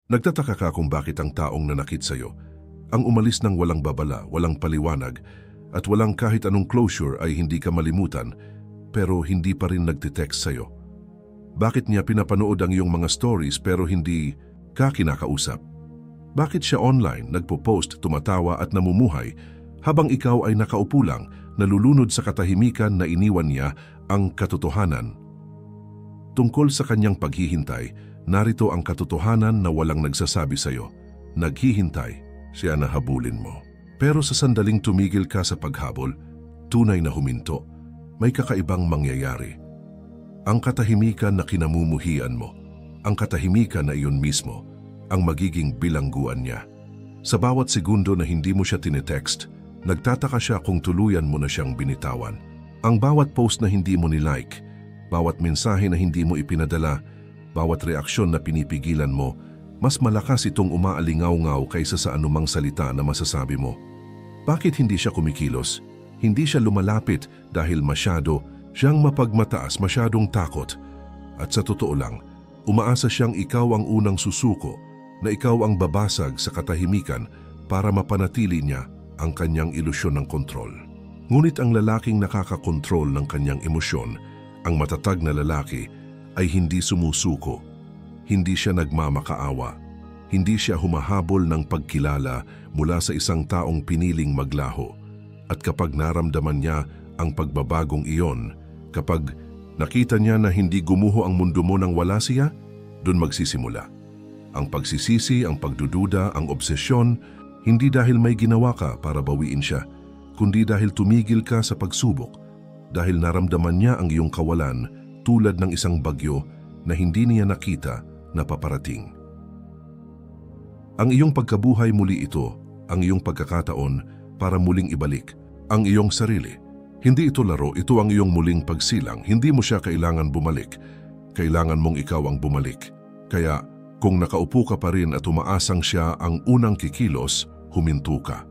Nagtataka ka kung bakit ang taong nanakit sa'yo, ang umalis ng walang babala, walang paliwanag, at walang kahit anong closure ay hindi ka malimutan, pero hindi pa rin nagtitext sa'yo. Bakit niya pinapanood ang iyong mga stories pero hindi ka kinakausap? Bakit siya online, nagpo-post, tumatawa at namumuhay, habang ikaw ay nakaupo lang, nalulunod sa katahimikan na iniwan niya ang katotohanan? Tungkol sa kanyang paghihintay, narito ang katotohanan na walang nagsasabi sa'yo. Naghihintay, siya na habulin mo. Pero sa sandaling tumigil ka sa paghabol, tunay na huminto, may kakaibang mangyayari. Ang katahimikan na kinamumuhian mo, ang katahimikan na iyon mismo, ang magiging bilangguan niya. Sa bawat segundo na hindi mo siya tinetext, nagtataka siya kung tuluyan mo na siyang binitawan. Ang bawat post na hindi mo nilike, bawat mensahe na hindi mo ipinadala, bawat reaksyon na pinipigilan mo, mas malakas itong umaalingaw-ngaw kaysa sa anumang salita na masasabi mo. Bakit hindi siya kumikilos? Hindi siya lumalapit dahil masyado siyang mapagmataas, masyadong takot. At sa totoo lang, umaasa siyang ikaw ang unang susuko, na ikaw ang babasag sa katahimikan para mapanatili niya ang kanyang ilusyon ng kontrol. Ngunit ang lalaking nakakakontrol ng kanyang emosyon, ang matatag na lalaki, ay hindi sumusuko. Hindi siya nagmamakaawa. Hindi siya humahabol ng pagkilala mula sa isang taong piniling maglaho. At kapag naramdaman niya ang pagbabagong iyon, kapag nakita niya na hindi gumuho ang mundo mo nang wala siya, doon magsisimula. Ang pagsisisi, ang pagdududa, ang obsesyon, hindi dahil may ginawa ka para bawiin siya, kundi dahil tumigil ka sa pagsubok, dahil naramdaman niya ang iyong kawalan tulad ng isang bagyo na hindi niya nakita na paparating. Ang iyong pagkabuhay muli ito, ang iyong pagkakataon para muling ibalik ang iyong sarili. Hindi ito laro, ito ang iyong muling pagsilang. Hindi mo siya kailangan bumalik. Kailangan mong ikaw ang bumalik. Kaya kung nakaupo ka pa rin at umaasang siya ang unang kikilos, huminto ka.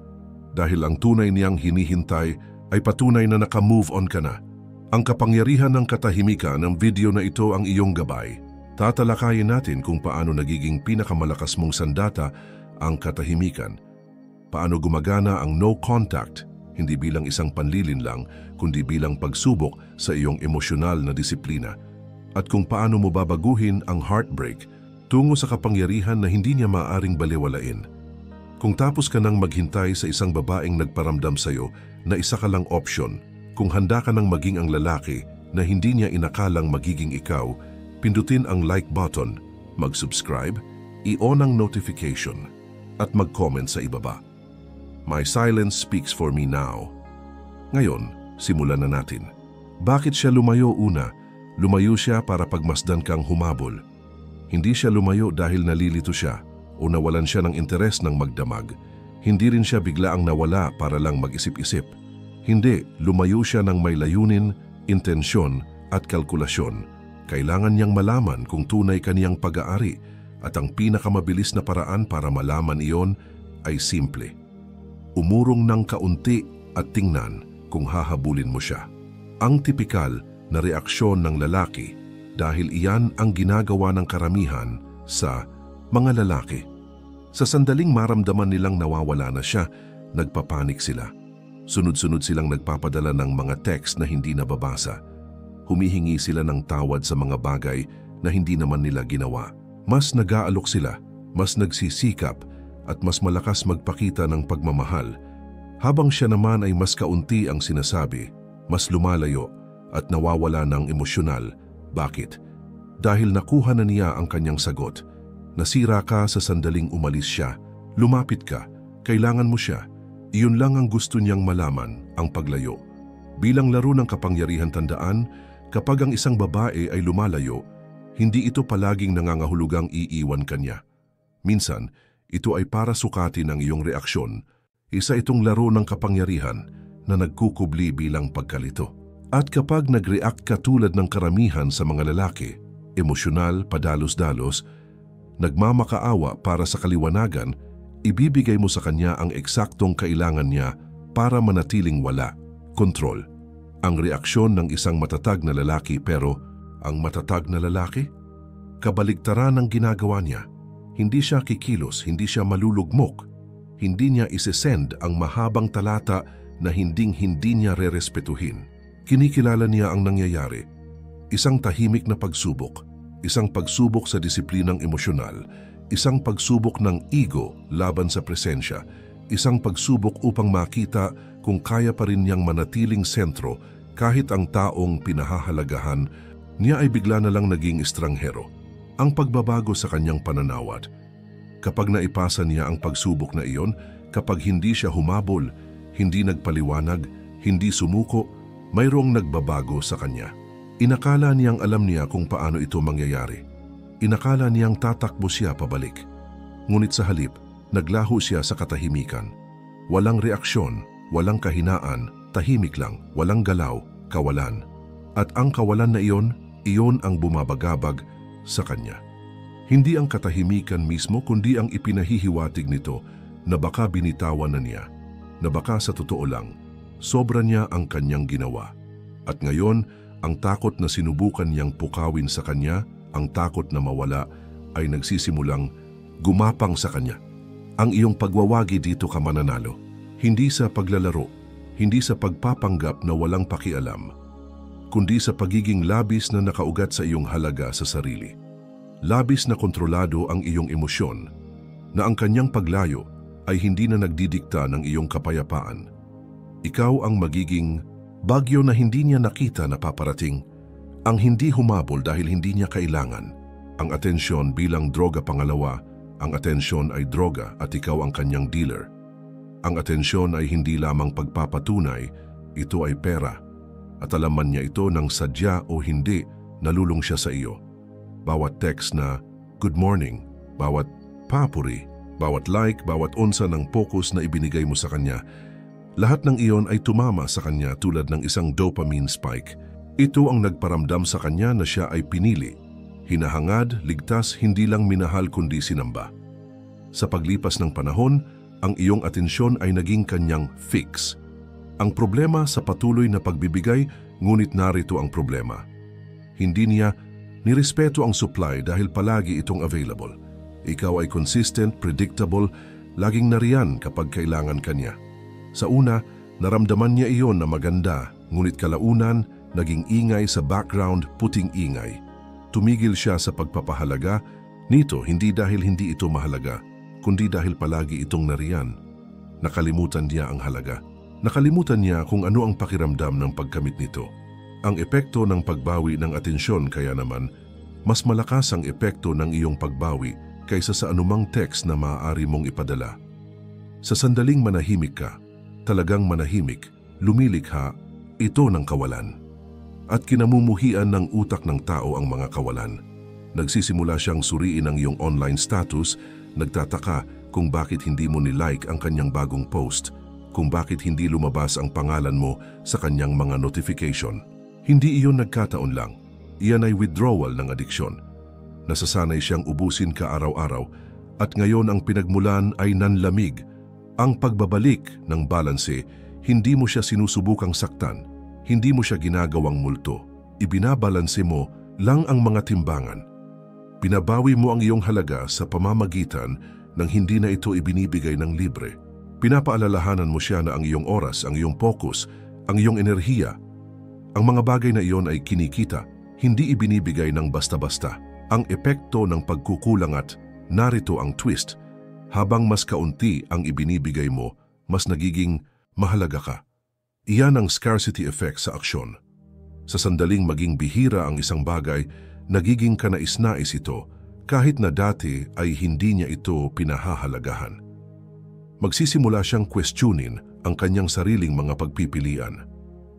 Dahil ang tunay niyang hinihintay ay patunay na naka-move on ka na. Ang kapangyarihan ng katahimikan ng video na ito ang iyong gabay. Tatalakayin natin kung paano nagiging pinakamalakas mong sandata ang katahimikan. Paano gumagana ang no contact, hindi bilang isang panlilinlang, kundi bilang pagsubok sa iyong emosyonal na disiplina. At kung paano mo babaguhin ang heartbreak tungo sa kapangyarihan na hindi niya maaaring baliwalain. Kung tapos ka nang maghintay sa isang babaeng nagparamdam sa iyo na isa ka lang option, kung handa ka nang maging ang lalaki na hindi niya inakalang magiging ikaw, pindutin ang like button, mag-subscribe, i-on ang notification, at mag-comment sa ibaba. My silence speaks for me now. Ngayon, simulan na natin. Bakit siya lumayo una? Lumayo siya para pagmasdan kang humabol. Hindi siya lumayo dahil nalilito siya o nawalan siya ng interes ng magdamag. Hindi rin siya biglaang nawala para lang mag-isip-isip. Hindi, lumayo siya ng may layunin, intensyon at kalkulasyon. Kailangan niyang malaman kung tunay kaniyang pag-aari at ang pinakamabilis na paraan para malaman iyon ay simple. Umurong ng kaunti at tingnan kung hahabulin mo siya. Ang tipikal na reaksyon ng lalaki dahil iyan ang ginagawa ng karamihan sa mga lalaki. Sa sandaling maramdaman nilang nawawala na siya, nagpapanik sila. Sunod-sunod silang nagpapadala ng mga text na hindi nababasa. Humihingi sila ng tawad sa mga bagay na hindi naman nila ginawa. Mas nag-aalok sila, mas nagsisikap, at mas malakas magpakita ng pagmamahal. Habang siya naman ay mas kaunti ang sinasabi, mas lumalayo at nawawala ng emosyonal. Bakit? Dahil nakuha na niya ang kanyang sagot. Nasira ka sa sandaling umalis siya. Lumapit ka. Kailangan mo siya. Iyon lang ang gusto niyang malaman, ang paglayo. Bilang laro ng kapangyarihan, tandaan, kapag ang isang babae ay lumalayo, hindi ito palaging nangangahulugang iiwan kanya. Minsan, ito ay para sukatin ang iyong reaksyon. Isa itong laro ng kapangyarihan na nagkukubli bilang pagkalito. At kapag nag-react ka tulad ng karamihan sa mga lalaki, emosyonal, padalos-dalos, nagmamakaawa para sa kaliwanagan, ibibigay mo sa kanya ang eksaktong kailangan niya para manatiling wala, kontrol. Ang reaksyon ng isang matatag na lalaki, pero ang matatag na lalaki? Kabaligtaran ng ginagawa niya. Hindi siya kikilos, hindi siya malulugmok. Hindi niya isesend ang mahabang talata na hindi niya rerespetuhin. Kinikilala niya ang nangyayari. Isang tahimik na pagsubok. Isang pagsubok sa disiplinang emosyonal. Isang pagsubok ng ego laban sa presensya. Isang pagsubok upang makita kung kaya pa rin niyang manatiling sentro kahit ang taong pinahahalagahan niya ay bigla na lang naging estranghero. Ang pagbabago sa kanyang pananawat. Kapag naipasa niya ang pagsubok na iyon, kapag hindi siya humabol, hindi nagpaliwanag, hindi sumuko, mayroong nagbabago sa kanya. Inakala niyang alam niya kung paano ito mangyayari. Inakala niyang tatakbo siya pabalik. Ngunit sa halip, naglaho siya sa katahimikan. Walang reaksyon, walang kahinaan, tahimik lang, walang galaw, kawalan. At ang kawalan na iyon ang bumabagabag sa kanya. Hindi ang katahimikan mismo kundi ang ipinahihiwatig nito na baka binitawan na niya, na baka sa totoo lang, sobra niya ang kanyang ginawa. At ngayon, ang takot na sinubukan niyang pukawin sa kanya, ang takot na mawala, ay nagsisimulang gumapang sa kanya. Ang iyong pagwawagi dito ka mananalo, hindi sa paglalaro, hindi sa pagpapanggap na walang pakialam, kundi sa pagiging labis na nakaugat sa iyong halaga sa sarili. Labis na kontrolado ang iyong emosyon, na ang kanyang paglayo ay hindi na nagdidikta ng iyong kapayapaan. Ikaw ang magiging bagyo na hindi niya nakita na paparating, ang hindi humabol dahil hindi niya kailangan. Ang atensyon bilang droga pangalawa, ang atensyon ay droga at ikaw ang kanyang dealer. Ang atensyon ay hindi lamang pagpapatunay, ito ay pera. At alam man niya ito ng sadya o hindi, nalulung siya sa iyo. Bawat text na good morning, bawat papuri, bawat like, bawat onsa ng focus na ibinigay mo sa kanya, lahat ng iyon ay tumama sa kanya tulad ng isang dopamine spike. Ito ang nagparamdam sa kanya na siya ay pinili, hinahangad, ligtas, hindi lang minahal kundi sinamba. Sa paglipas ng panahon, ang iyong atensyon ay naging kanyang fix. Ang problema sa patuloy na pagbibigay, ngunit narito ang problema. Hindi niya nirespeto ang supply dahil palagi itong available. Ikaw ay consistent, predictable, laging nariyan kapag kailangan kanya. Sa una, naramdaman niya iyon na maganda, ngunit kalaunan, naging ingay sa background, puting ingay. Tumigil siya sa pagpapahalaga nito hindi dahil hindi ito mahalaga, kundi dahil palagi itong nariyan. Nakalimutan niya ang halaga. Nakalimutan niya kung ano ang pakiramdam ng pagkamit nito. Ang epekto ng pagbawi ng atensyon kaya naman, mas malakas ang epekto ng iyong pagbawi kaysa sa anumang text na maaari mong ipadala. Sa sandaling manahimik ka, talagang manahimik, lumilikha, ito ng kawalan. At kinamumuhian ng utak ng tao ang mga kawalan. Nagsisimula siyang suriin ang iyong online status, nagtataka kung bakit hindi mo nilike ang kanyang bagong post, kung bakit hindi lumabas ang pangalan mo sa kanyang mga notification. Hindi iyon nagkataon lang. Iyan ay withdrawal ng adiksyon. Nasasanay siyang ubusin ka araw-araw at ngayon ang pinagmulan ay nanlamig. Ang pagbabalik ng balanse, hindi mo siya sinusubukang saktan, hindi mo siya ginagawang multo. Ibinabalanse mo lang ang mga timbangan. Pinabawi mo ang iyong halaga sa pamamagitan ng hindi na ito ibinibigay ng libre. Pinapaalalahanan mo siya na ang iyong oras, ang iyong focus, ang iyong enerhiya, ang mga bagay na iyon ay kinikita, hindi ibinibigay ng basta-basta. Ang epekto ng pagkukulang at narito ang twist, habang mas kaunti ang ibinibigay mo, mas nagiging mahalaga ka. Iyan ang scarcity effect sa aksyon. Sa sandaling maging bihira ang isang bagay, nagiging kanais-nais ito kahit na dati ay hindi niya ito pinahahalagahan. Magsisimula siyang questionin ang kanyang sariling mga pagpipilian.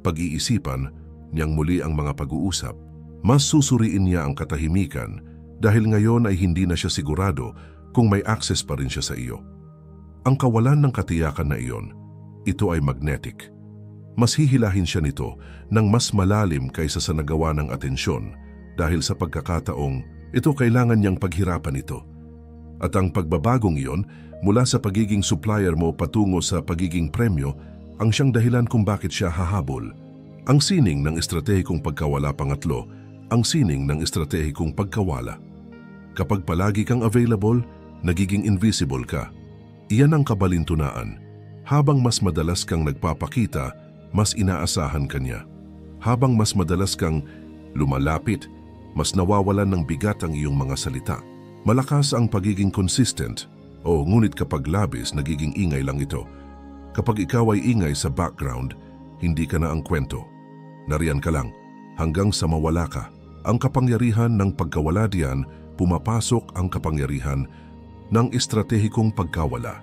Pag-iisipan niyang muli ang mga pag-uusap. Mas susuriin niya ang katahimikan dahil ngayon ay hindi na siya sigurado kung may access pa rin siya sa iyo. Ang kawalan ng katiyakan na iyon, ito ay magnetic. Mas hihilahin siya nito ng mas malalim kaysa sa nagawa ng atensyon dahil sa pagkakataong ito kailangan niyang paghirapan ito. At ang pagbabagong iyon mula sa pagiging supplier mo patungo sa pagiging premyo ang siyang dahilan kung bakit siya hahabol. Ang sining ng estratehikong pagkawala pangatlo, ang sining ng estratehikong pagkawala. Kapag palagi kang available, nagiging invisible ka. Iyan ang kabalintunaan. Habang mas madalas kang nagpapakita, mas inaasahan ka niya. Habang mas madalas kang lumalapit, mas nawawalan ng bigat ang iyong mga salita. Malakas ang pagiging consistent, ngunit kapag labis, nagiging ingay lang ito. Kapag ikaw ay ingay sa background, hindi ka na ang kwento. Nariyan ka lang, hanggang sa mawala ka. Ang kapangyarihan ng pagkawala diyan, pumapasok ang kapangyarihan ng estratehikong pagkawala.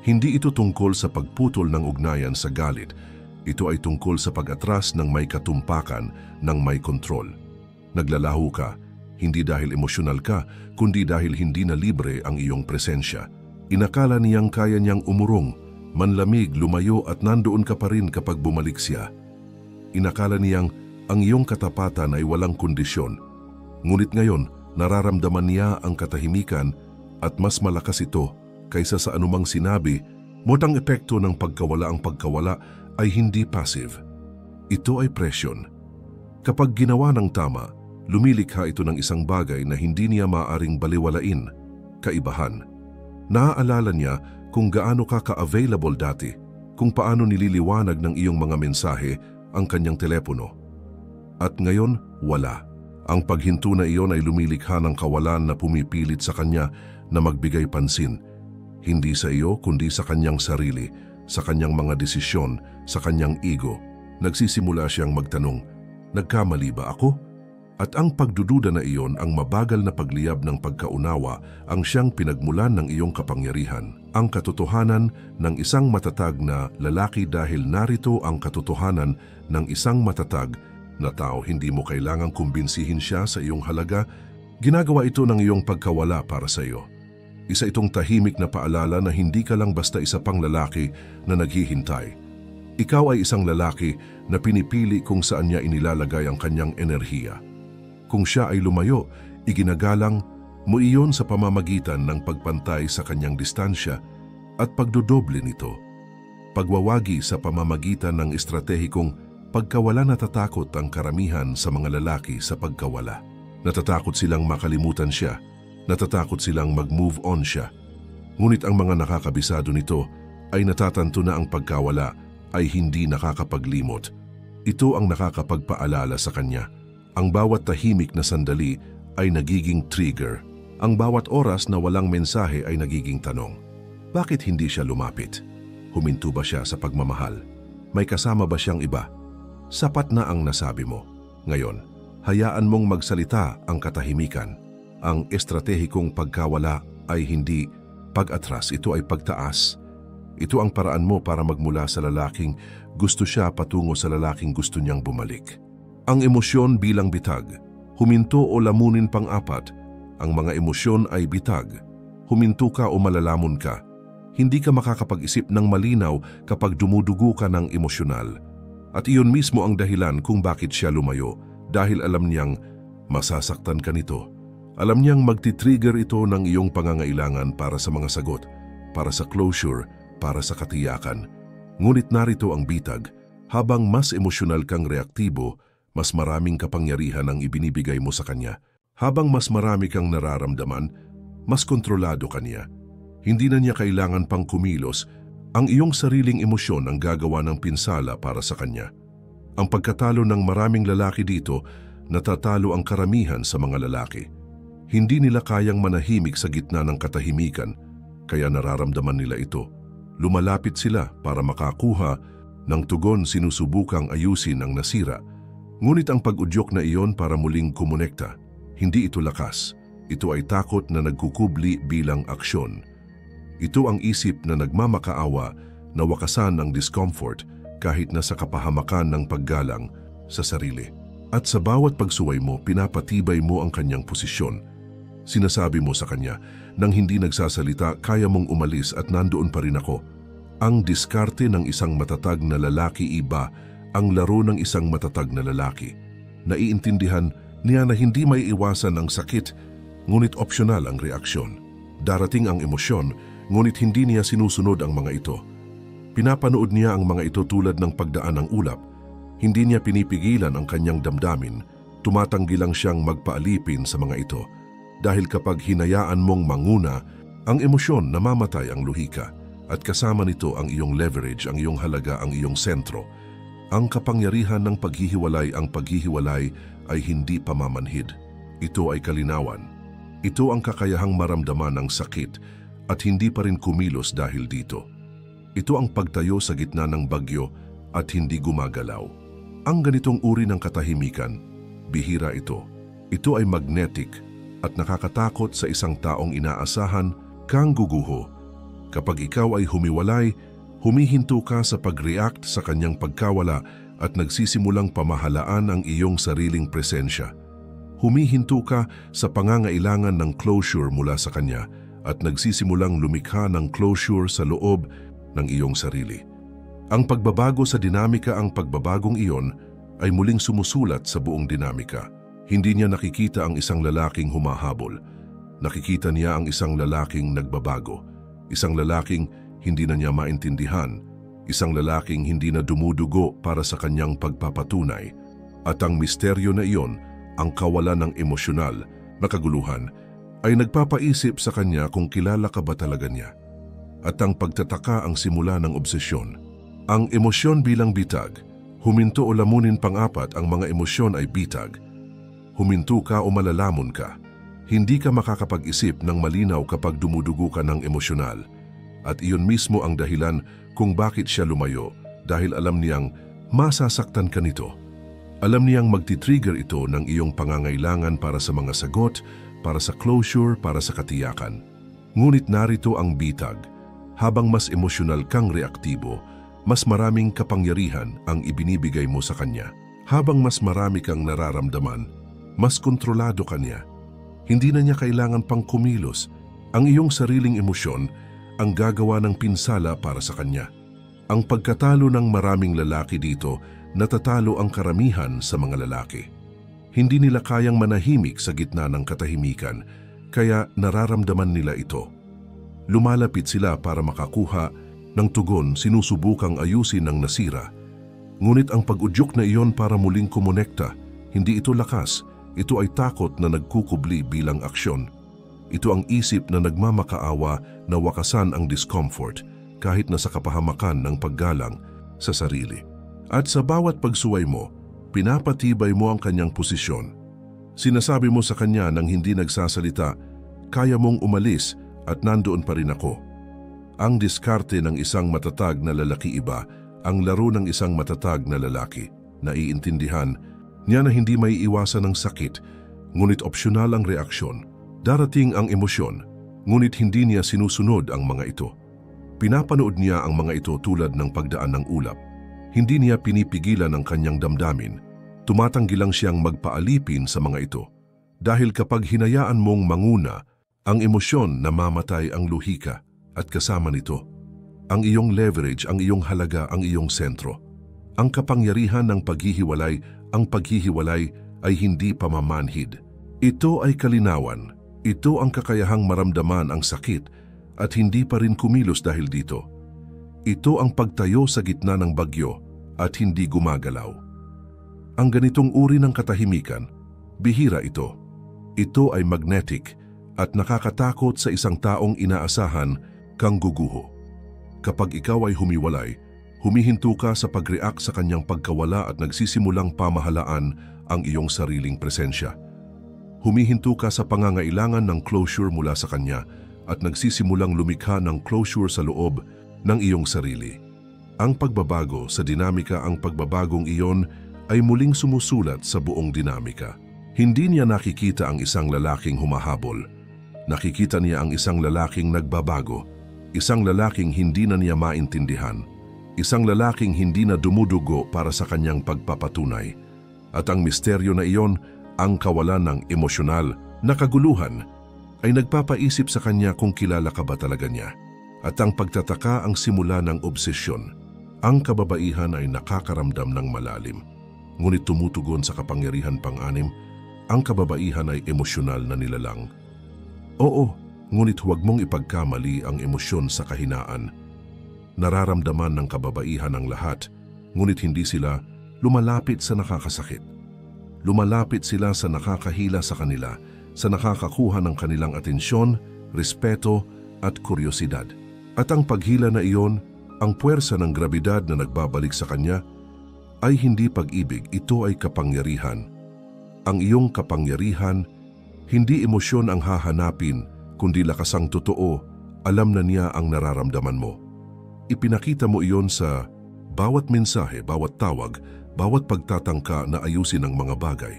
Hindi ito tungkol sa pagputol ng ugnayan sa galit. Ito ay tungkol sa pag-atras ng may katumpakan, ng may kontrol. Naglalaho ka, hindi dahil emosyonal ka, kundi dahil hindi na libre ang iyong presensya. Inakala niyang kaya niyang umurong, manlamig, lumayo at nandoon ka pa rin kapag bumalik siya. Inakala niyang ang iyong katapatan ay walang kondisyon. Ngunit ngayon, nararamdaman niya ang katahimikan at mas malakas ito kaysa sa anumang sinabi. Ang epekto ng pagkawala, ang pagkawala ay hindi passive. Ito ay presyon. Kapag ginawa ng tama, lumilikha ito ng isang bagay na hindi niya maaaring baliwalain, kaibahan. Naaalala niya kung gaano ka ka-available dati, kung paano nililiwanag ng iyong mga mensahe ang kanyang telepono. At ngayon, wala. Ang paghinto na iyon ay lumilikha ng kawalan na pumipilit sa kanya na magbigay pansin. Hindi sa iyo kundi sa kanyang sarili, sa kanyang mga desisyon, sa kanyang ego. Nagsisimula siyang magtanong, nagkamali ba ako? At ang pagdududa na iyon, ang mabagal na pagliyab ng pagkaunawa, ang siyang pinagmulan ng iyong kapangyarihan. Ang katotohanan ng isang matatag na lalaki dahil narito ang katotohanan ng isang matatag na tao. Hindi mo kailangang kumbinsihin siya sa iyong halaga. Ginagawa ito ng iyong pagkawala para sa iyo. Isa itong tahimik na paalala na hindi ka lang basta isa pang lalaki na naghihintay. Ikaw ay isang lalaki na pinipili kung saan niya inilalagay ang kanyang enerhiya. Kung siya ay lumayo, iginagalang mo iyon sa pamamagitan ng pagpantay sa kanyang distansya at pagdodoble nito. Pagwawagi sa pamamagitan ng estratehikong pagkawala. Natatakot ang karamihan sa mga lalaki sa pagkawala. Natatakot silang makalimutan siya. Natatakot silang mag-move on siya. Ngunit ang mga nakakabisado nito ay natatanto na ang pagkawala ay hindi nakakapaglimot. Ito ang nakakapagpaalala sa kanya. Ang bawat tahimik na sandali ay nagiging trigger. Ang bawat oras na walang mensahe ay nagiging tanong. Bakit hindi siya lumapit? Huminto ba siya sa pagmamahal? May kasama ba siyang iba? Sapat na ang nasabi mo. Ngayon, hayaan mong magsalita ang katahimikan. Ang estratehikong pagkawala ay hindi pag-atras, ito ay pagtaas. Ito ang paraan mo para magmula sa lalaking gusto siya patungo sa lalaking gusto niyang bumalik. Ang emosyon bilang bitag, huminto o lamunin pang-apat. Ang mga emosyon ay bitag. Huminto ka o malalamon ka. Hindi ka makakapag-isip ng malinaw kapag dumudugo ka ng emosyonal. At iyon mismo ang dahilan kung bakit siya lumayo, dahil alam niyang masasaktan ka nito. Alam niyang magti-trigger ito ng iyong pangangailangan para sa mga sagot, para sa closure, para sa katiyakan. Ngunit narito ang bitag, habang mas emosyonal kang reaktibo, mas maraming kapangyarihan ang ibinibigay mo sa kanya. Habang mas marami kang nararamdaman, mas kontrolado ka niya. Hindi na niya kailangan pang kumilos, ang iyong sariling emosyon ang gagawa ng pinsala para sa kanya. Ang pagkatalo ng maraming lalaki dito, natatalo ang karamihan sa mga lalaki. Hindi nila kayang manahimik sa gitna ng katahimikan, kaya nararamdaman nila ito. Lumalapit sila para makakuha ng tugon, sinusubukang ayusin ang nasira. Ngunit ang pag-udyok na iyon para muling kumonekta, hindi ito lakas. Ito ay takot na nagkukubli bilang aksyon. Ito ang isip na nagmamakaawa na wakasan ang discomfort kahit na sa kapahamakan ng paggalang sa sarili. At sa bawat pagsuway mo, pinapatibay mo ang kanyang posisyon. Sinasabi mo sa kanya, nang hindi nagsasalita, kaya mong umalis at nandoon pa rin ako. Ang diskarte ng isang matatag na lalaki iba, ang laro ng isang matatag na lalaki. Naiintindihan niya na hindi may iwasan ang sakit, ngunit opsyonal ang reaksyon. Darating ang emosyon, ngunit hindi niya sinusunod ang mga ito. Pinapanood niya ang mga ito tulad ng pagdaan ng ulap. Hindi niya pinipigilan ang kanyang damdamin, tumatanggi lang siyang magpaalipin sa mga ito. Dahil kapag hinayaan mong manguna, Ang emosyon namamatay ang luhika at kasama nito ang iyong leverage, ang iyong halaga, ang iyong sentro. Ang kapangyarihan ng paghihiwalay, ang paghihiwalay ay hindi pamamanhid. Ito ay kalinawan. Ito ang kakayahang maramdaman ang sakit at hindi pa rin kumilos dahil dito. Ito ang pagtayo sa gitna ng bagyo at hindi gumagalaw. Ang ganitong uri ng katahimikan, bihira ito. Ito ay magnetic at nakakatakot sa isang taong inaasahan kang guguho. Kapag ikaw ay humiwalay, humihinto ka sa pag-react sa kanyang pagkawala at nagsisimulang pamahalaan ang iyong sariling presensya. Humihinto ka sa pangangailangan ng closure mula sa kanya at nagsisimulang lumikha ng closure sa loob ng iyong sarili. Ang pagbabago sa dinamika, ang pagbabagong iyon ay muling sumusulat sa buong dinamika. Hindi niya nakikita ang isang lalaking humahabol. Nakikita niya ang isang lalaking nagbabago. Isang lalaking hindi na niya maintindihan. Isang lalaking hindi na dumudugo para sa kanyang pagpapatunay. At ang misteryo na iyon, ang kawalan ng emosyonal na kaguluhan, ay nagpapaisip sa kanya kung kilala ka ba talaga niya. At ang pagtataka ang simula ng obsesyon. Ang emosyon bilang bitag, huminto o lamunin. Pang-apat, ang mga emosyon ay bitag. Huminto ka o malalamon ka. Hindi ka makakapag-isip ng malinaw kapag dumudugo ka ng emosyonal. At iyon mismo ang dahilan kung bakit siya lumayo, dahil alam niyang masasaktan ka nito. Alam niyang magti-trigger ito ng iyong pangangailangan para sa mga sagot, para sa closure, para sa katiyakan. Ngunit narito ang bitag. Habang mas emosyonal kang reaktibo, mas maraming kapangyarihan ang ibinibigay mo sa kanya. Habang mas marami kang nararamdaman, mas kontrolado ka niya. Hindi na niya kailangan pang kumilos. Ang iyong sariling emosyon ang gagawa ng pinsala para sa kanya. Ang pagkatalo ng maraming lalaki dito, natatalo ang karamihan sa mga lalaki. Hindi nila kayang manahimik sa gitna ng katahimikan, kaya nararamdaman nila ito. Lumalapit sila para makakuha ng tugon, sinusubukang ayusin ang nasira. Ngunit ang pag-udyok na iyon para muling kumonekta, hindi ito lakas, ito ay takot na nagkukubli bilang aksyon. Ito ang isip na nagmamakaawa na wakasan ang discomfort kahit na sa kapahamakan ng paggalang sa sarili. At sa bawat pagsuway mo, pinapatibay mo ang kanyang posisyon. Sinasabi mo sa kanya nang hindi nagsasalita, kaya mong umalis at nandoon pa rin ako. Ang diskarte ng isang matatag na lalaki iba, ang laro ng isang matatag na lalaki. Naiintindihan niya na hindi may iwasan ng sakit, ngunit opsyonal ang reaksyon. Darating ang emosyon, ngunit hindi niya sinusunod ang mga ito. Pinapanood niya ang mga ito tulad ng pagdaan ng ulap. Hindi niya pinipigilan ang kanyang damdamin. Tumatanggi lang siyang magpaalipin sa mga ito. Dahil kapag hinayaan mong manguna, ang emosyon namamatay ang luhika at kasama nito ang iyong leverage, ang iyong halaga, ang iyong sentro. Ang kapangyarihan ng paghihiwalay, ang paghihiwalay ay hindi pamamanhid. Ito ay kalinawan. Ito ang kakayahang maramdaman ang sakit at hindi pa rin kumilos dahil dito. Ito ang pagtayo sa gitna ng bagyo at hindi gumagalaw. Ang ganitong uri ng katahimikan, bihira ito. Ito ay magnetic at nakakatakot sa isang taong inaasahan kang guguho. Kapag ikaw ay humiwalay, humihinto ka sa pag-react sa kanyang pagkawala at nagsisimulang pamahalaan ang iyong sariling presensya. Humihinto ka sa pangangailangan ng closure mula sa kanya at nagsisimulang lumikha ng closure sa loob ng iyong sarili. Ang pagbabago sa dinamika, ang pagbabagong iyon ay muling sumusulat sa buong dinamika. Hindi niya nakikita ang isang lalaking humahabol. Nakikita niya ang isang lalaking nagbabago, isang lalaking hindi na niya maintindihan, isang lalaking hindi na dumudugo para sa kanyang pagpapatunay. At ang misteryo na iyon, ang kawalan ng emosyonal na kaguluhan, ay nagpapaisip sa kanya kung kilala ka ba talaga niya. At ang pagtataka ang simula ng obsesyon. Ang kababaihan ay nakakaramdam ng malalim, ngunit tumutugon sa kapangyarihan pang-anim. Ang kababaihan ay emosyonal na nilalang. Oo, ngunit huwag mong ipagkamali ang emosyon sa kahinaan. Nararamdaman ng kababaihan ang lahat, ngunit hindi sila lumalapit sa nakakasakit. Lumalapit sila sa nakakahila sa kanila, sa nakakakuha ng kanilang atensyon, respeto, at kuryosidad. At ang paghila na iyon, ang puwersa ng grabidad na nagbabalik sa kanya, ay hindi pag-ibig, ito ay kapangyarihan. Ang iyong kapangyarihan, hindi emosyon ang hahanapin, kundi lakas ang totoo, alam na niya ang nararamdaman mo. Ipinakita mo iyon sa bawat mensahe, bawat tawag, bawat pagtatangka na ayusin ang mga bagay.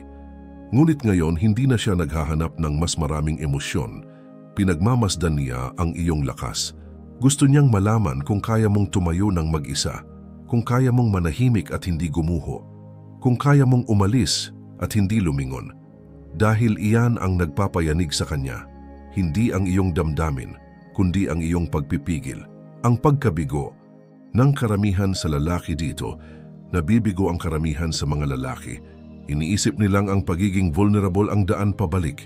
Ngunit ngayon, hindi na siya naghahanap ng mas maraming emosyon. Pinagmamasdan niya ang iyong lakas. Gusto niyang malaman kung kaya mong tumayo ng mag-isa, kung kaya mong manahimik at hindi gumuho, kung kaya mong umalis at hindi lumingon. Dahil iyan ang nagpapayanig sa kanya, hindi ang iyong damdamin, kundi ang iyong pagpipigil. Ang pagkabigo ng karamihan sa lalaki dito, nabibigo ang karamihan sa mga lalaki. Iniisip nilang ang pagiging vulnerable ang daan pabalik.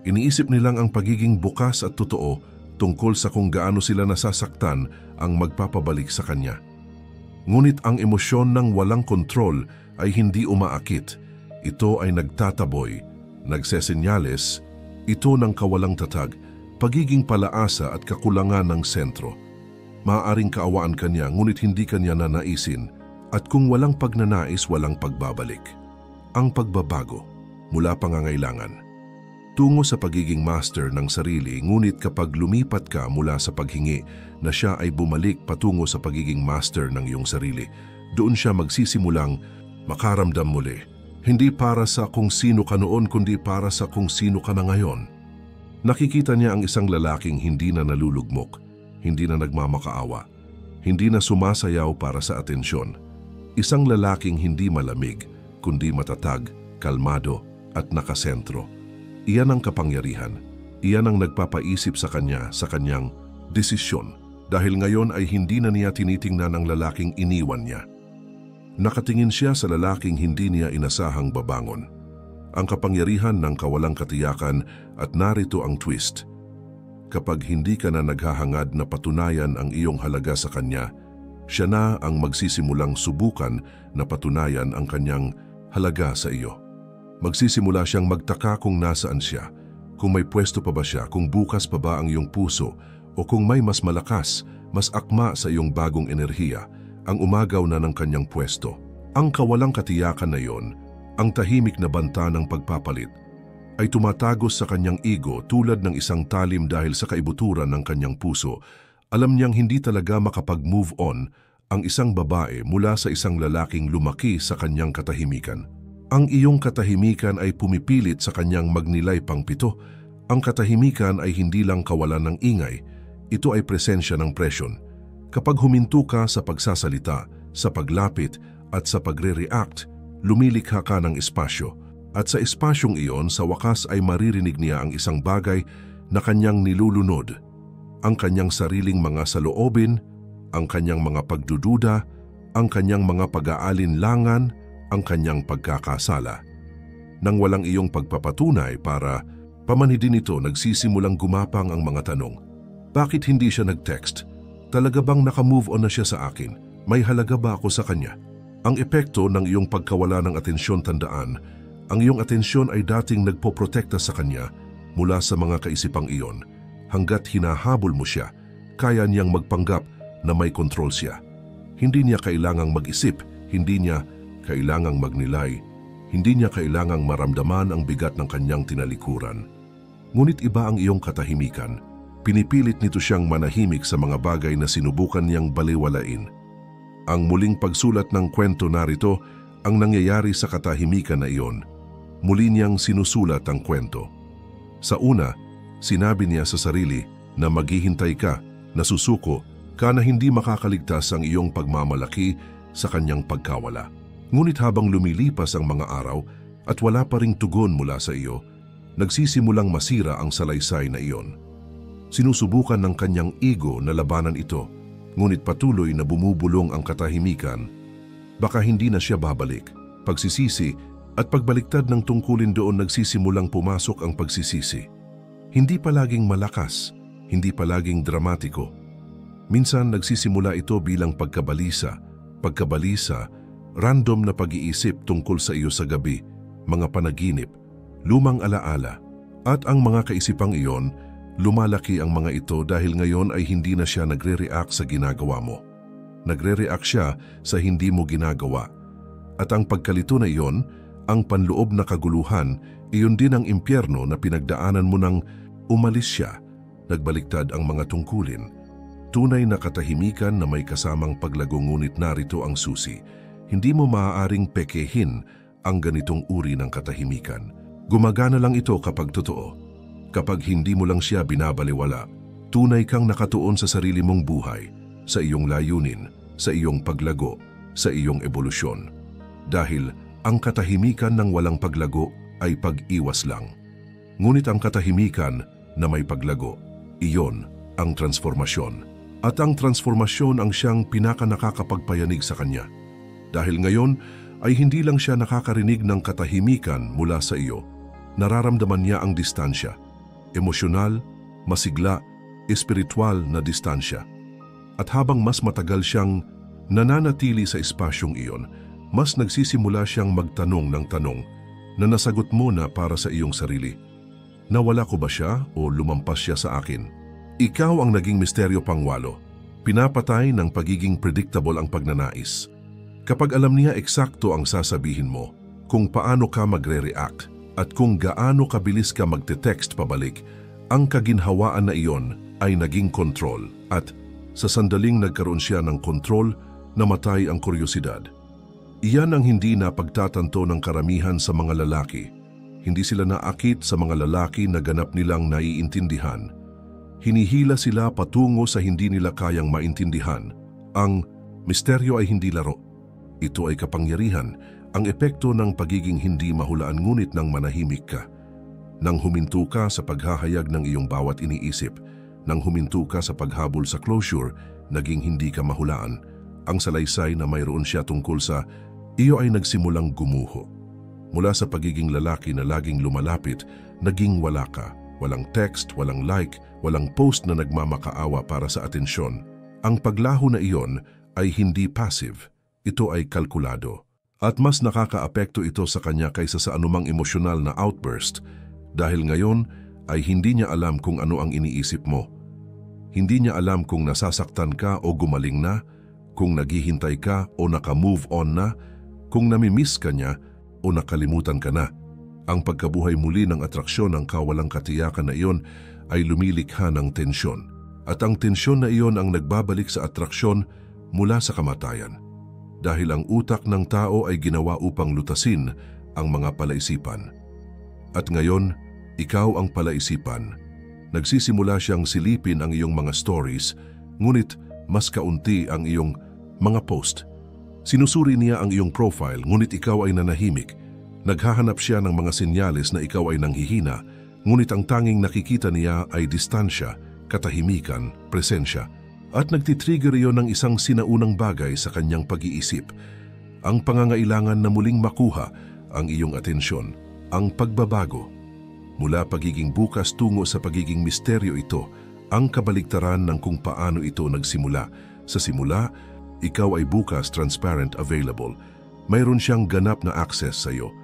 Iniisip nilang ang pagiging bukas at totoo tungkol sa kung gaano sila nasasaktan ang magpapabalik sa kanya. Ngunit ang emosyon ng walang kontrol ay hindi umaakit. Ito ay nagtataboy, nagsesenyales, ito ng kawalang tatag, pagiging palaasa at kakulangan ng sentro. Maaaring kaawaan kanya ngunit hindi kanya nanaisin, at kung walang pagnanais, walang pagbabalik. Ang pagbabago mula pangangailangan tungo sa pagiging master ng sarili, ngunit kapag lumipat ka mula sa paghingi na siya ay bumalik patungo sa pagiging master ng iyong sarili, doon siya magsisimulang makaramdam muli. Hindi para sa kung sino ka noon, kundi para sa kung sino ka na ngayon. Nakikita niya ang isang lalaking hindi na nalulugmok, hindi na nagmamakaawa, hindi na sumasayaw para sa atensyon. Isang lalaking hindi malamig, kundi matatag, kalmado at nakasentro. Iyan ang kapangyarihan. Iyan ang nagpapaisip sa kanya sa kanyang desisyon, dahil ngayon ay hindi na niya tinitingnan ang lalaking iniwan niya. Nakatingin siya sa lalaking hindi niya inasahang babangon. Ang kapangyarihan ng kawalang katiyakan, at narito ang twist. Kapag hindi ka na naghahangad na patunayan ang iyong halaga sa kanya, siya na ang magsisimulang subukan na patunayan ang kanyang halaga sa iyo. Magsisimula siyang magtaka kung nasaan siya, kung may pwesto pa ba siya, kung bukas pa ba ang iyong puso, o kung may mas malakas, mas akma sa iyong bagong enerhiya, ang umagaw na ng kanyang pwesto. Ang kawalang katiyakan na iyon, ang tahimik na banta ng pagpapalit, ay tumatagos sa kanyang ego tulad ng isang talim dahil sa kaibuturan ng kanyang puso. Alam niyang hindi talaga makapag-move on ang isang babae mula sa isang lalaking lumaki sa kanyang katahimikan. Ang iyong katahimikan ay pumipilit sa kanyang magnilay pang 7. Ang katahimikan ay hindi lang kawalan ng ingay, ito ay presensya ng presyon. Kapag huminto ka sa pagsasalita, sa paglapit at sa pagre-react, lumilikha ka ng espasyo. At sa espasyong iyon, sa wakas ay maririnig niya ang isang bagay na kanyang nilulunod. Ang kanyang sariling mga saloobin, ang kanyang mga pagdududa, ang kanyang mga pag-aalinlangan, ang kanyang pagkakasala. Nang walang iyong pagpapatunay para pamanhidin ito, nagsisimulang gumapang ang mga tanong. Bakit hindi siya nag-text? Talaga bang naka-move on na siya sa akin? May halaga ba ako sa kanya? Ang epekto ng iyong pagkawala ng atensyon, tandaan, ang iyong atensyon ay dating nagpoprotekta sa kanya mula sa mga kaisipang iyon. Hanggat hinahabol mo siya, kaya niyang magpanggap na may kontrol siya. Hindi niya kailangang mag-isip, hindi niya kailangang magnilay, hindi niya kailangang maramdaman ang bigat ng kanyang tinalikuran. Ngunit iba ang iyong katahimikan. Pinipilit nito siyang manahimik sa mga bagay na sinubukan niyang baliwalain. Ang muling pagsulat ng kwento narito ang nangyayari sa katahimikan na iyon. Muli niyang sinusulat ang kwento. Sa una, sinabi niya sa sarili na maghihintay ka, na susuko ka na hindi makakaligtas ang iyong pagmamalaki sa kanyang pagkawala. Ngunit habang lumilipas ang mga araw at wala pa ring tugon mula sa iyo, nagsisimulang masira ang salaysay na iyon. Sinusubukan ng kanyang ego na labanan ito, ngunit patuloy na bumubulong ang katahimikan. Baka hindi na siya babalik. Pagsisisi at pagbaliktad ng tungkulin doon nagsisimulang pumasok ang pagsisisi. Hindi palaging malakas, hindi palaging dramatiko. Minsan nagsisimula ito bilang pagkabalisa, random na pag-iisip tungkol sa iyo sa gabi, mga panaginip, lumang alaala, at ang mga kaisipang iyon Lumalaki ang mga ito dahil ngayon ay hindi na siya nagre-react sa ginagawa mo. Nagre-react siya sa hindi mo ginagawa. At ang pagkalito na iyon, ang panloob na kaguluhan, iyon din ang impyerno na pinagdaanan mo nang umalis siya. Nagbaliktad ang mga tungkulin. Tunay na katahimikan na may kasamang paglago, ngunit narito ang susi. Hindi mo maaaring pekehin ang ganitong uri ng katahimikan. Gumagana lang ito kapag totoo. Kapag hindi mo lang siya binabaliwala, tunay kang nakatuon sa sarili mong buhay, sa iyong layunin, sa iyong paglago, sa iyong ebolusyon. Dahil ang katahimikan ng walang paglago ay pag-iwas lang. Ngunit ang katahimikan na may paglago, iyon ang transformasyon. At ang transformasyon ang siyang pinakanakakapagpayanig sa kanya. Dahil ngayon ay hindi lang siya nakakarinig ng katahimikan mula sa iyo, nararamdaman niya ang distansya. Emosyonal, masigla, espiritual na distansya. At habang mas matagal siyang nananatili sa espasyong iyon, mas nagsisimula siyang magtanong ng tanong na nasagot mo na para sa iyong sarili. Nawala ko ba siya o lumampas siya sa akin? Ikaw ang naging misteryo pangwalo. Pinapatay ng pagiging predictable ang pagnanais. Kapag alam niya eksakto ang sasabihin mo, kung paano ka magre-react, at kung gaano kabilis ka magte-text pabalik, ang kaginhawaan na iyon ay naging kontrol at sa sandaling nagkaroon siya ng kontrol, namatay ang kuryosidad. Iyan ang hindi na pagtatanto ng karamihan sa mga lalaki. Hindi sila naakit sa mga lalaki na ganap nilang naiintindihan. Hinihila sila patungo sa hindi nila kayang maintindihan. Ang misteryo ay hindi laro. Ito ay kapangyarihan. Ang epekto ng pagiging hindi mahulaan, ngunit nang manahimik ka. Nang huminto ka sa paghahayag ng iyong bawat iniisip, nang huminto ka sa paghabol sa closure, naging hindi ka mahulaan. Ang salaysay na mayroon siya tungkol sa iyo ay nagsimulang gumuho. Mula sa pagiging lalaki na laging lumalapit, naging wala ka. Walang text, walang like, walang post na nagmamakaawa para sa atensyon. Ang paglaho na iyon ay hindi passive. Ito ay kalkulado. At mas nakakaapekto ito sa kanya kaysa sa anumang emosyonal na outburst dahil ngayon ay hindi niya alam kung ano ang iniisip mo. Hindi niya alam kung nasasaktan ka o gumaling na, kung naghihintay ka o naka-move on na, kung namimiss ka niya o nakalimutan ka na. Ang pagkabuhay muli ng atraksyon ng kawalang katiyakan na iyon ay lumilikha ng tensyon. At ang tensyon na iyon ang nagbabalik sa atraksyon mula sa kamatayan. Dahil ang utak ng tao ay ginawa upang lutasin ang mga palaisipan. At ngayon, ikaw ang palaisipan. Nagsisimula siyang silipin ang iyong mga stories, ngunit mas kaunti ang iyong mga post. Sinusuri niya ang iyong profile, ngunit ikaw ay nanahimik. Naghahanap siya ng mga senyales na ikaw ay nanghihina, ngunit ang tanging nakikita niya ay distansya, katahimikan, presensya. At nagtitrigger iyon ng isang sinaunang bagay sa kanyang pag-iisip. Ang pangangailangan na muling makuha ang iyong atensyon, ang pagbabago. Mula pagiging bukas tungo sa pagiging misteryo, ito ang kabaligtaran ng kung paano ito nagsimula. Sa simula, ikaw ay bukas, transparent, available. Mayroon siyang ganap na access sa iyo.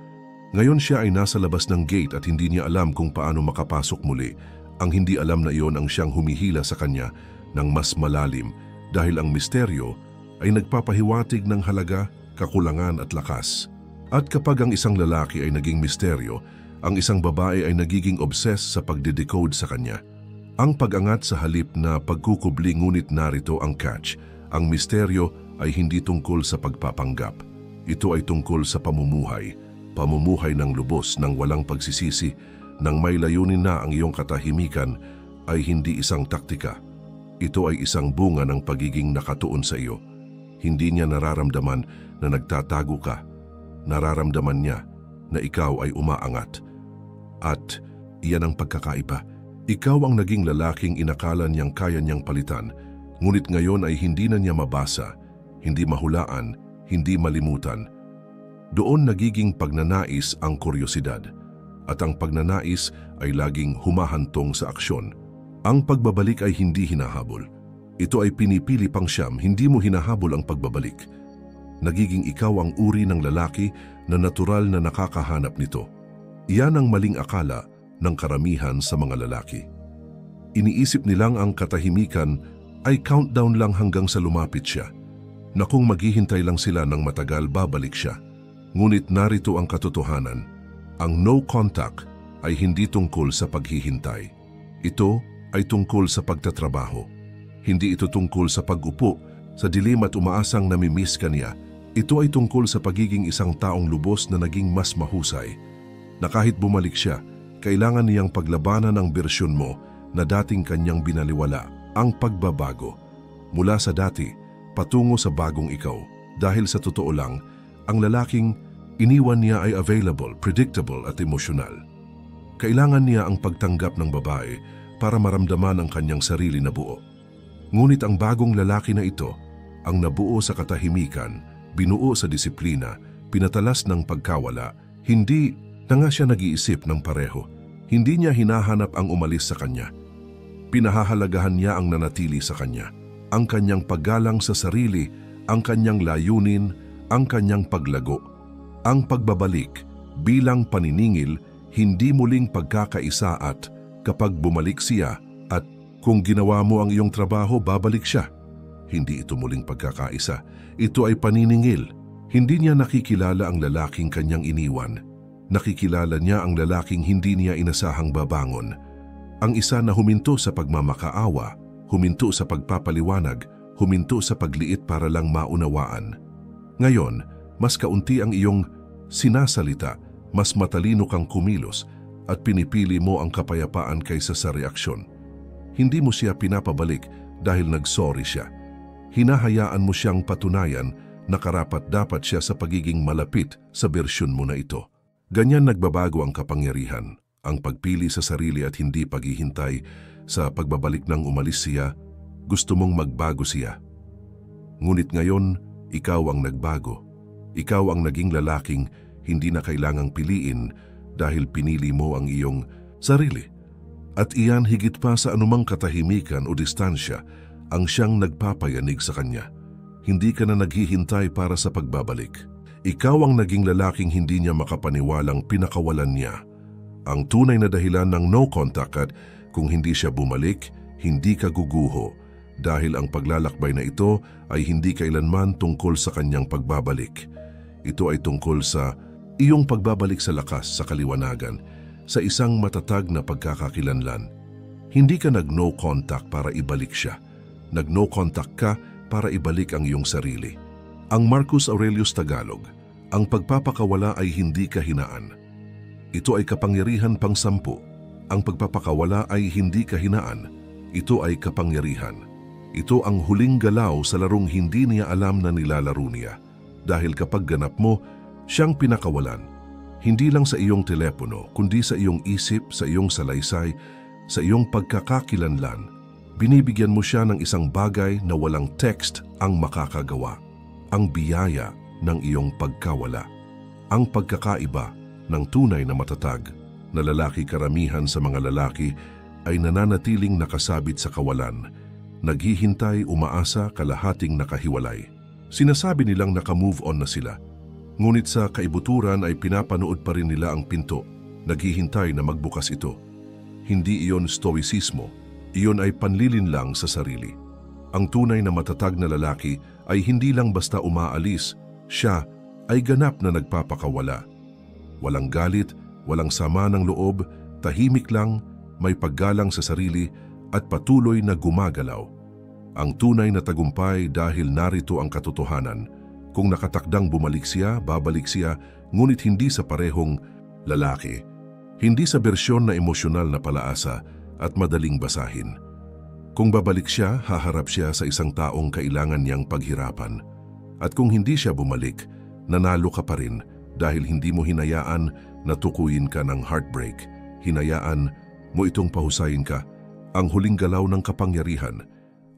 Ngayon siya ay nasa labas ng gate at hindi niya alam kung paano makapasok muli. Ang hindi alam na iyon ang siyang humihila sa kanya ng mas malalim dahil ang misteryo ay nagpapahiwatig ng halaga, kakulangan at lakas. At kapag ang isang lalaki ay naging misteryo, ang isang babae ay nagiging obsessed sa pagdedecode sa kanya. Ang pag-angat sa halip na pagkukubli, ngunit narito ang catch. Ang misteryo ay hindi tungkol sa pagpapanggap. Ito ay tungkol sa pamumuhay. Pamumuhay ng lubos, ng walang pagsisisi, nang may layunin na. Ang iyong katahimikan ay hindi isang taktika. Ito ay isang bunga ng pagiging nakatuon sa iyo. Hindi niya nararamdaman na nagtatago ka. Nararamdaman niya na ikaw ay umaangat. At iyan ang pagkakaiba. Ikaw ang naging lalaking inakala niyang kaya niyang palitan, ngunit ngayon ay hindi na niya mabasa, hindi mahulaan, hindi malimutan. Doon nagiging pagnanais ang kuryosidad, at ang pagnanais ay laging humahantong sa aksyon. Ang pagbabalik ay hindi hinahabol. Ito ay pinipili pang siyam, hindi mo hinahabol ang pagbabalik. Nagiging ikaw ang uri ng lalaki na natural na nakakahanap nito. Iyan ang maling akala ng karamihan sa mga lalaki. Iniisip nilang ang katahimikan ay countdown lang hanggang sa lumapit siya, na kung maghihintay lang sila ng matagal babalik siya. Ngunit narito ang katotohanan, ang no contact ay hindi tungkol sa paghihintay. Ito ay tungkol sa pagtatrabaho. Hindi ito tungkol sa pag-upo sa dilim at umaasang namimiss ka niya. Ito ay tungkol sa pagiging isang taong lubos na naging mas mahusay, na kahit bumalik siya, kailangan niyang paglabanan ang bersyon mo na dating kanyang binaliwala, ang pagbabago. Mula sa dati, patungo sa bagong ikaw. Dahil sa totoo lang, ang lalaking iniwan niya ay available, predictable at emosyonal. Kailangan niya ang pagtanggap ng babae para maramdaman ang kanyang sarili na buo. Ngunit ang bagong lalaki na ito, ang nabuo sa katahimikan, binuo sa disiplina, pinatalas ng pagkawala, hindi na nga siya nag-iisip ng pareho. Hindi niya hinahanap ang umalis sa kanya. Pinahahalagahan niya ang nanatili sa kanya, ang kanyang paggalang sa sarili, ang kanyang layunin, ang kanyang paglago. Ang pagbabalik bilang paniningil, hindi muling pagkakaisa at kapag bumalik siya at kung ginawa mo ang iyong trabaho, babalik siya. Hindi ito muling pagkakaisa. Ito ay paniningil. Hindi niya nakikilala ang lalaking kanyang iniwan. Nakikilala niya ang lalaking hindi niya inasahang babangon. Ang isa na huminto sa pagmamakaawa, huminto sa pagpapaliwanag, huminto sa pagliit para lang maunawaan. Ngayon, mas kaunti ang iyong sinasalita, mas matalino kang kumilos at pinipili mo ang kapayapaan kaysa sa reaksyon. Hindi mo siya pinapabalik dahil nagsorry siya. Hinahayaan mo siyang patunayan na karapat-dapat siya sa pagiging malapit sa bersyon mo na ito. Ganyan nagbabago ang kapangyarihan, ang pagpili sa sarili at hindi paghihintay sa pagbabalik ng umalis siya. Gusto mong magbago siya. Ngunit ngayon, ikaw ang nagbago. Ikaw ang naging lalaking hindi na kailangang piliin dahil pinili mo ang iyong sarili. At iyan higit pa sa anumang katahimikan o distansya ang siyang nagpapayanig sa kanya. Hindi ka na naghihintay para sa pagbabalik. Ikaw ang naging lalaking hindi niya makapaniwalang pinakawalan niya. Ang tunay na dahilan ng no contact at kung hindi siya bumalik, hindi ka guguho dahil ang paglalakbay na ito ay hindi kailanman tungkol sa kanyang pagbabalik. Ito ay tungkol sa iyong pagbabalik sa lakas, sa kaliwanagan, sa isang matatag na pagkakakilanlan. Hindi ka nag-no contact para ibalik siya. Nag-no contact ka para ibalik ang iyong sarili. Ang Marcus Aurelius Tagalog, ang pagpapakawala ay hindi kahinaan. Ito ay kapangyarihan pang-10. Ang pagpapakawala ay hindi kahinaan. Ito ay kapangyarihan. Ito ang huling galaw sa larong hindi niya alam na nilalaro niya. Dahil kapag ganap mo, siyang pinakawalan. Hindi lang sa iyong telepono, kundi sa iyong isip, sa iyong salaysay, sa iyong pagkakakilanlan. Binibigyan mo siya ng isang bagay na walang text ang makakagawa. Ang biyaya ng iyong pagkawala. Ang pagkakaiba ng tunay na matatag na lalaki. Karamihan sa mga lalaki ay nananatiling nakasabit sa kawalan, naghihintay, umaasa, kalahating nakahiwalay. Sinasabi nilang naka-move on na sila, ngunit sa kaibuturan ay pinapanood pa rin nila ang pinto, naghihintay na magbukas ito. Hindi iyon stoicismo, iyon ay panlilinlang sa sarili. Ang tunay na matatag na lalaki ay hindi lang basta umaalis, siya ay ganap na nagpapakawala. Walang galit, walang sama ng loob, tahimik lang, may paggalang sa sarili at patuloy na gumagalaw. Ang tunay na tagumpay dahil narito ang katotohanan. Kung nakatakdang bumalik siya, babalik siya, ngunit hindi sa parehong lalaki. Hindi sa bersyon na emosyonal na palaasa at madaling basahin. Kung babalik siya, haharap siya sa isang taong kailangan niyang paghirapan. At kung hindi siya bumalik, nanalo ka pa rin dahil hindi mo hinayaan na tukuyin ka ng heartbreak. Hinayaan mo itong pahusayin ka. Ang huling galaw ng kapangyarihan,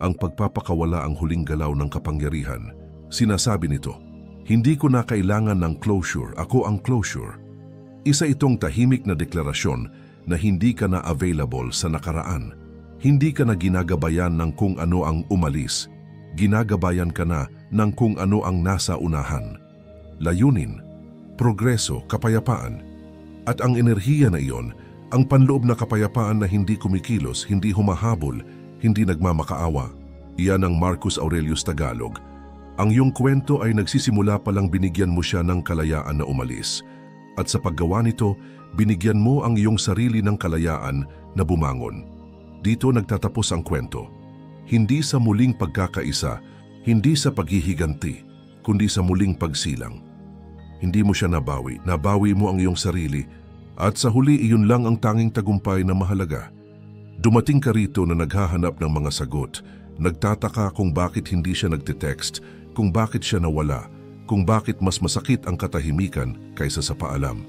ang pagpapakawala ang huling galaw ng kapangyarihan. Sinasabi nito, hindi ko na kailangan ng closure, ako ang closure. Isa itong tahimik na deklarasyon na hindi ka na available sa nakaraan. Hindi ka na ginagabayan ng kung ano ang umalis. Ginagabayan ka na ng kung ano ang nasa unahan. Layunin, progreso, kapayapaan. At ang enerhiya na iyon Ang panloob na kapayapaan na hindi kumikilos, hindi humahabol, hindi nagmamakaawa. Iyan ang Marcus Aurelius Tagalog. Ang iyong kwento ay nagsisimula palang binigyan mo siya ng kalayaan na umalis. At sa paggawa nito, binigyan mo ang iyong sarili ng kalayaan na bumangon. Dito nagtatapos ang kwento. Hindi sa muling pagkakaisa, hindi sa paghihiganti, kundi sa muling pagsilang. Hindi mo siya nabawi mo ang iyong sarili, at sa huli iyon lang ang tanging tagumpay na mahalaga. Dumating ka rito na naghahanap ng mga sagot, nagtataka kung bakit hindi siya nagte-text, kung bakit siya nawala, kung bakit mas masakit ang katahimikan kaysa sa paalam.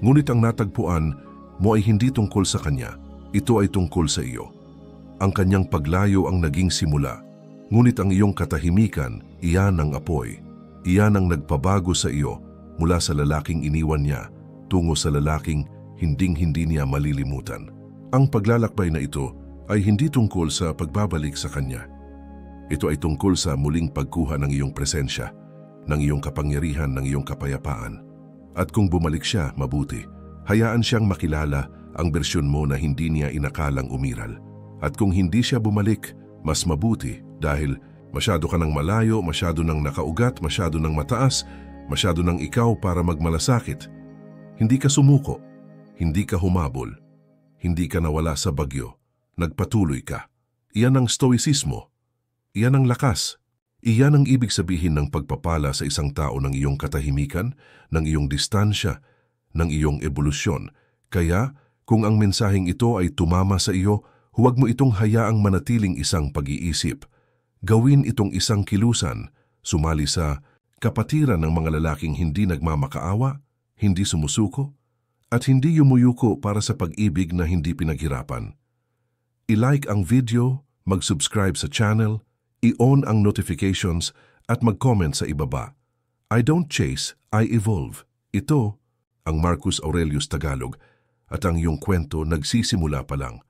Ngunit ang natagpuan mo ay hindi tungkol sa kanya, ito ay tungkol sa iyo. Ang kanyang paglayo ang naging simula, ngunit ang iyong katahimikan, iyan ang apoy. Iyan ang nagpabago sa iyo mula sa lalaking iniwan niya tungo sa lalaking hinding-hindi niya malilimutan. Ang paglalakbay na ito ay hindi tungkol sa pagbabalik sa kanya. Ito ay tungkol sa muling pagkuha ng iyong presensya, ng iyong kapangyarihan, ng iyong kapayapaan. At kung bumalik siya, mabuti. Hayaan siyang makilala ang bersyon mo na hindi niya inakalang umiral. At kung hindi siya bumalik, mas mabuti dahil masyado ka ng malayo, masyado ng nakaugat, masyado ng mataas, masyado ng ikaw para magmalasakit. Hindi ka sumuko, hindi ka humabol, hindi ka nawala sa bagyo, nagpatuloy ka. Iyan ang stoicismo, iyan ang lakas, iyan ang ibig sabihin ng pagpapala sa isang tao ng iyong katahimikan, ng iyong distansya, ng iyong ebolusyon. Kaya, kung ang mensaheng ito ay tumama sa iyo, huwag mo itong hayaang manatiling isang pag-iisip. Gawin itong isang kilusan, sumali sa kapatiran ng mga lalaking hindi nagmamakaawa, hindi sumusuko, at hindi yumuyuko para sa pag-ibig na hindi pinaghirapan. I-like ang video, mag-subscribe sa channel, i-on ang notifications at mag-comment sa ibaba. I don't chase, I evolve. Ito ang Marcus Aurelius Tagalog at ang iyong kwento nagsisimula pa lang.